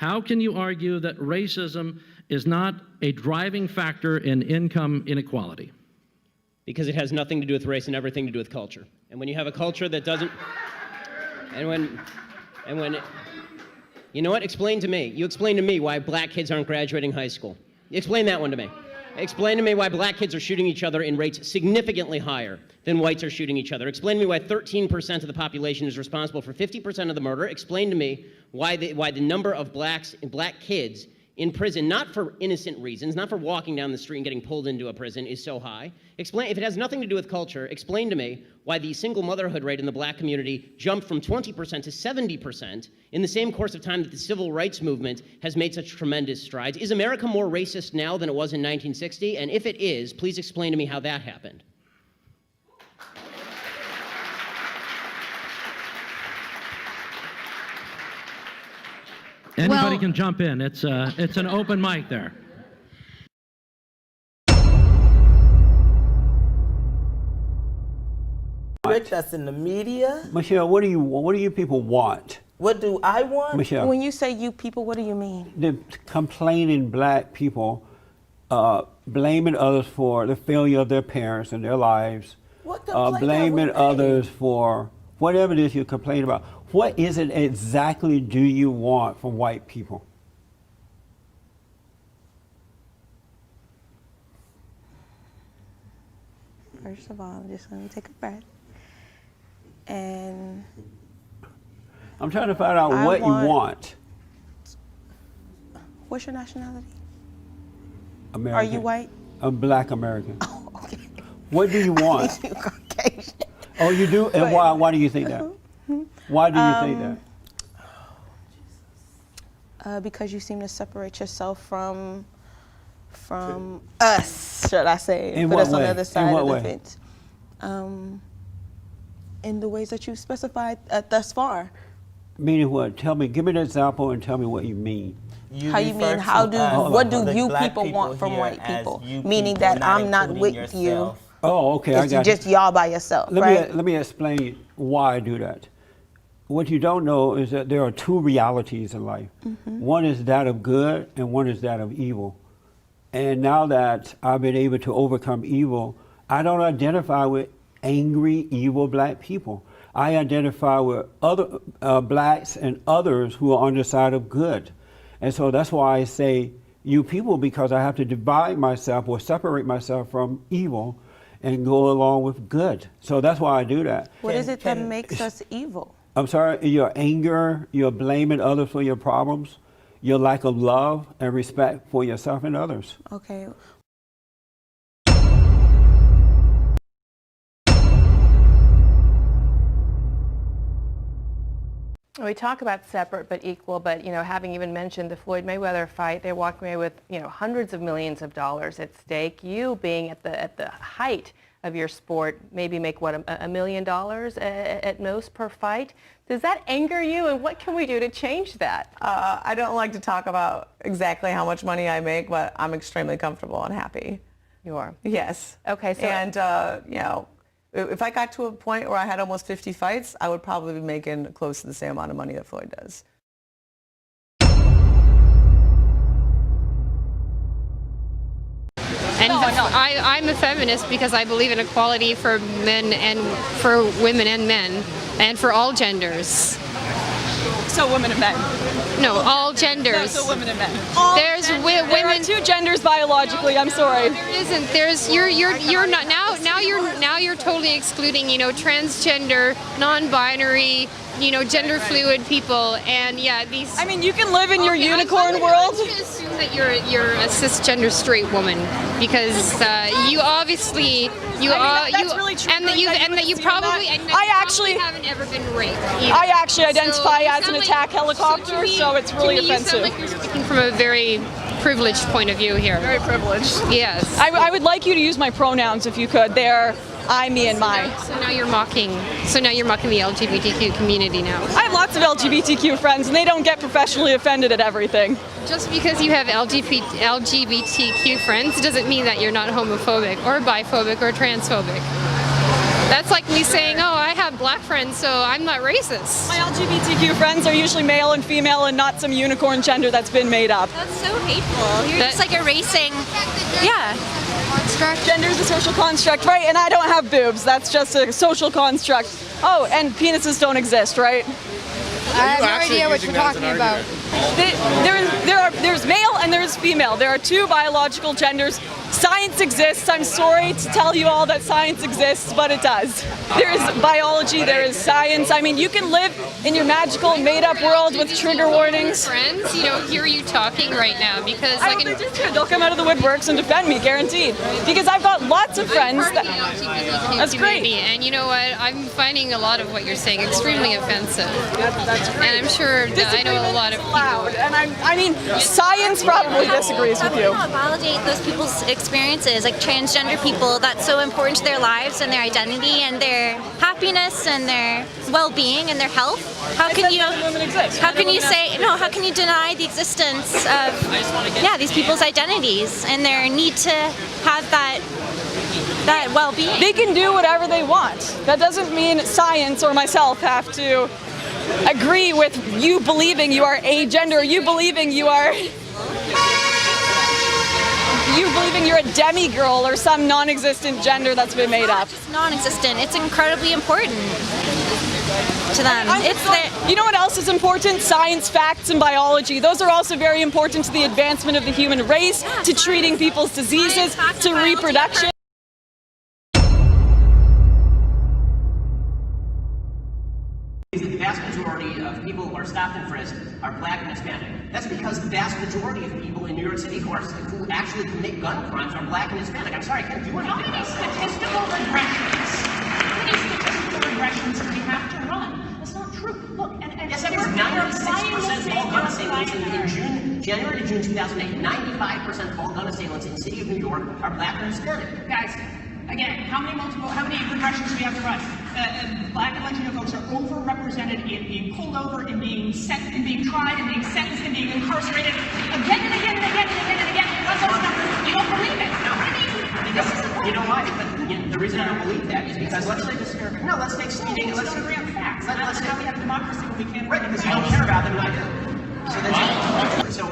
How can you argue that racism is not a driving factor in income inequality? Because it has nothing to do with race and everything to do with culture. And when you have a culture that doesn't, you know what? Explain to me. You explain to me why black kids aren't graduating high school. Explain that one to me. Explain to me why black kids are shooting each other in rates significantly higher than whites are shooting each other. Explain to me why 13% of the population is responsible for 50% of the murder. Explain to me why the number of black kids in prison, not for innocent reasons, not for walking down the street and getting pulled into a prison, is so high. Explain, if it has nothing to do with culture, explain to me why the single motherhood rate in the black community jumped from 20% to 70% in the same course of time that the civil rights movement has made such tremendous strides. Is America more racist now than it was in 1960? And if it is, please explain to me how that happened. Anybody can jump in. It's an open mic there. Rick, that's in the media. Michelle, what do you people want? What do I want? Michelle, When you say you people, what do you mean? the complaining black people blaming others for the failure of their parents and their lives, What complaint blaming have we made? others for whatever it is you complain about. What is it exactly do you want from white people? First of all, I'm just going to take a breath. And I'm trying to find out I what want- you want. what's your nationality? American. Are you white? I'm black American. Oh, okay. What do you want? You Caucasian. Oh, you do? And why do you think that? Why do you think that? Because you seem to separate yourself from us, should I say? In Put what us on way? the other In side what of the way? fence. In the ways that you've specified thus far. Meaning what? Tell me, give me an example and tell me what you mean. How you mean? How do? What do you people want from white people? Meaning that I'm not with you. Oh, okay, I It's got just you. y'all by yourself, right? Let me explain why I do that. What you don't know is that there are two realities in life. One is that of good and one is that of evil. And now that I've been able to overcome evil, I don't identify with angry, evil black people. I identify with other blacks and others who are on the side of good. And so that's why I say you people, because I have to divide myself or separate myself from evil and go along with good. So that's why I do that. What is it that makes us evil? I'm sorry, your anger, your blaming others for your problems, your lack of love and respect for yourself and others. Okay. We talk about separate but equal, but having even mentioned the Floyd Mayweather fight, they walked away with hundreds of millions of dollars at stake. You being at the height of your sport, maybe make what, $1 million at most per fight. Does that anger you, and what can we do to change that? I don't like to talk about exactly how much money I make, but I'm extremely comfortable and happy. You are. Yes. Okay. So And if I got to a point where I had almost 50 fights, I would probably be making close to the same amount of money that Floyd does. And I'm a feminist because I believe in equality for men and for women and men and for all genders. So women and men. No, all genders. No, so women and men. There's women. There are two genders biologically. I'm sorry. There isn't. There's you're not now you're totally excluding transgender, non-binary, gender fluid people, and these. I mean, you can live in your unicorn world. I'm going to assume that you're a cisgender straight woman because you obviously that's really true. and that you probably haven't ever been raped. Either. I actually identify So as an attack helicopter, so it's really offensive. You sound like you're speaking from a very privileged point of view here. Very privileged. Yes. I would like you to use my pronouns if you could. They're I, me, and my. So now you're mocking the LGBTQ community now. I have lots of LGBTQ friends, and they don't get professionally offended at everything. Just because you have LGBTQ friends doesn't mean that you're not homophobic or biphobic or transphobic. That's like me saying, oh, I have black friends, so I'm not racist. My LGBTQ friends are usually male and female and not some unicorn gender that's been made up. That's so hateful. You're just like erasing, yeah. Construct. Gender is a social construct, right? And I don't have boobs. That's just a social construct. Oh, and penises don't exist, right? I have no idea what you're talking about. There's male and there's female. There are two biological genders. Science exists. I'm sorry to tell you all that science exists, but it does. There is biology, there is science. I mean, you can live in your magical, made-up world with trigger warnings. Friends, you know, hear you talking right now because I hope they just do. They'll come out of the woodworks and defend me, guaranteed. Because I've got lots of friends. That's great. And you know what? I'm finding a lot of what you're saying extremely offensive. That's great. And I'm sure that I know a lot of people. Loud. And I mean, science probably disagrees with you. Validate those people's experiences, like transgender people. That's so important to their lives and their identity and their happiness and their well-being and their health. How can you say no? How can you deny the existence of these people's identities and their need to have that well-being? They can do whatever they want. That doesn't mean science or myself have to agree with you believing you are a gender, or you believing you're a demigirl or some non-existent gender that's been made up. It's non-existent. It's incredibly important to them. You know what else is important? Science, facts, and biology. Those are also very important to the advancement of the human race, to treating people's diseases, to reproduction. The vast majority of people who are stopped and frisked are black and Hispanic. That's because the vast majority of people in New York City who actually commit gun crimes are black and Hispanic. I'm sorry, I can't do anything about that. How many statistical regressions do we have to run? That's not true. Look, yes, that was 96% of all gun assailants in January to June 2008. 95% of all gun assailants in the city of New York are black or Hispanic. Guys, again, how many regressions do we have to run? Black and Latino folks are overrepresented in being pulled over, in being tried, in being sentenced, in being incarcerated again and again and again and again and again. You don't believe it. No. You know why? The reason I don't believe that is because let's take speeding. Let's agree on facts. Let's say we have democracy when we can't. Right, because you don't care about them and I do. So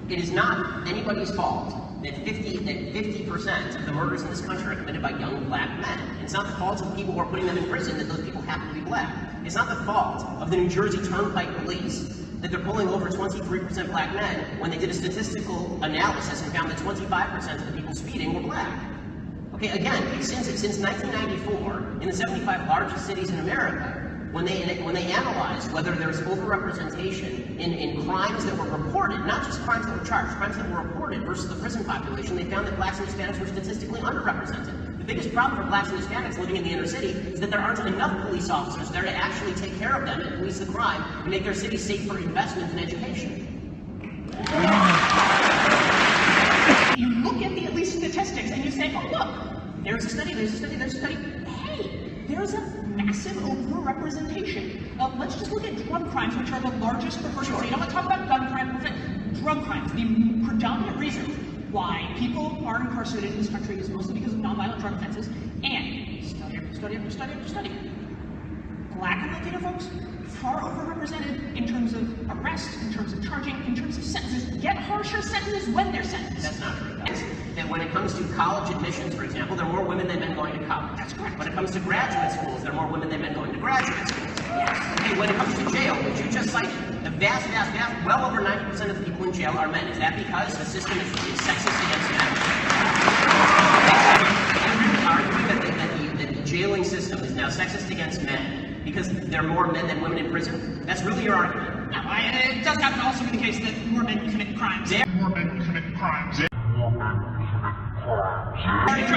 it is not anybody's fault that 50% of the murders in this country are committed by young black men. It's not the fault of the people who are putting them in prison that those people happen to be black. It's not the fault of the New Jersey Turnpike Police that they're pulling over 23% black men when they did a statistical analysis and found that 25% of the people speeding were black. Okay, again, since 1994, in the 75 largest cities in America, when they analyzed whether there's overrepresentation in crimes that were reported, not just crimes that were charged, crimes that were reported versus the prison population, they found that blacks and Hispanics were statistically underrepresented. The biggest problem for blacks and Hispanics living in the inner city is that there aren't enough police officers there to actually take care of them and police the crime and make their city safe for investment and education. You look at the at least statistics and you say, oh look, there's a study. Hey, there's a massive overrepresentation. Let's just look at drug crimes, which are the largest proportion. So you don't want to talk about gun crimes, drug crimes. The predominant reason why people are incarcerated in this country is mostly because of nonviolent drug offenses. And study after study, black and Latino folks far overrepresented in terms of arrests, in terms of charging, in terms of sentences. Get harsher sentences when they're sentenced. That's not true. And when it comes to college admissions, for example, there are more women than men going to college. That's correct. When it comes to graduate schools, there are more women than men going to graduate schools. Yes. Okay, when it comes to jail, which you just cited, the vast, well over 90% of the people in jail are men. Is that because the system is sexist against men? Arguing that the jailing system is now sexist against men because there are more men than women in prison? That's really your argument. No, it does happen to also be the case that more men commit crimes. More men commit crimes. Right,